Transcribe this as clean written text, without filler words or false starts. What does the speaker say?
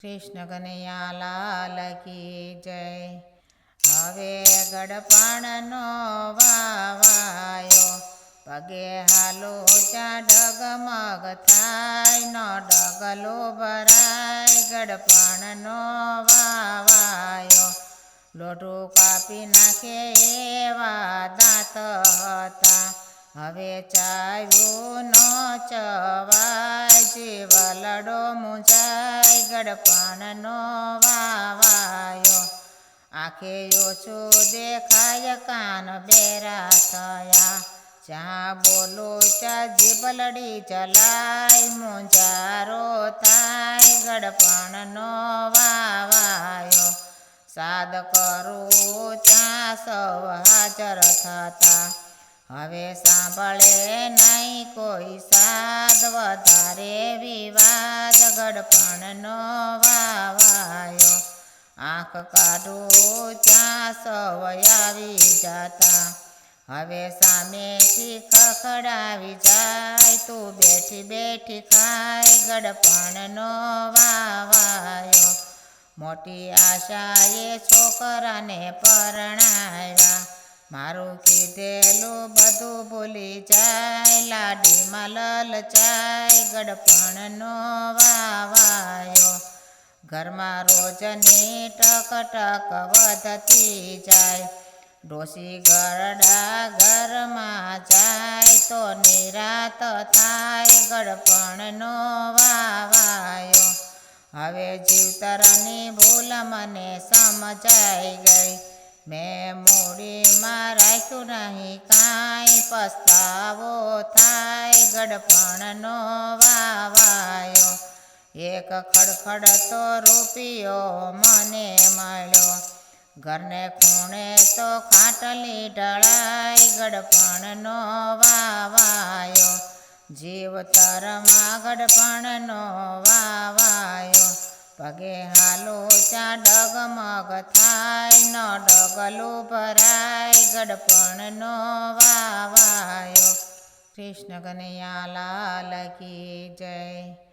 કૃષ્ણ કનૈયા લાલ કી જય। હવે ગડપાણનો વાવાયો, પગે હાલો ચા ડગમગ થાય, નો ડગલો ભરાય ગડપાણનો વાવાયો। લોઢું કાપી નાખે એવા દાંત હતા, હવે ચાવ્યું ન ચવાય, જીવલડો મૂંઝાય ગડપાણનો વાવાયો। આંખે ઓછું દેખાય કાન બેરા થયા, જ્યાં બોલો ત્યાં જીભલડી ચલાય, મૂંઝારો થાય ગડપાણનો વાવાયો। સાદ કરું ત્યાં સૌ હાજર થતા, હવે સાંભળે નહીં કોઈ સાદ, વધારે વિવાદ ગડપાણનો વાવાયો। આંખ કાઢું ત્યાં સૌ આવી જાતા, હવે સામેથી ખખડાવી જાય, તું બેઠી બેઠી ખાય ગડપાણનો વાવાયો। મોટી આશાએ છોકરાને પરણાવ્યા, મારું કીધેલું બધું ભૂલી જાય, લાડીમાં લલચાય ગડપાણનો વાવાયો। ઘરમાં રોજની ટકટક વધતી જાય, ડોશી ગરડા ઘરમાં જાય, તો નિરાત થાય ગડપણનો વાવાયો। હવે જીવતરની ભૂલ મને સમજાઈ ગઈ, મેં મૂડીમાં રાખ્યું નહીં કાંઈ, પસ્તાવો થાય ગડપણનો વાવાયો। એક ખડખડતો રૂપિયો મને મળ્યો, ઘરને ખૂણે તો ખાટલી ઢળાય ગડપણનો વાવાયો। જીવતરમાં ગડપણનો વાવાયો, પગે હાલો ત્યાં ડગમગ થાય, ન ડગલું ભરાય ગડપણનો વાવાયો। કૃષ્ણ કનૈયા લાલ કી જય।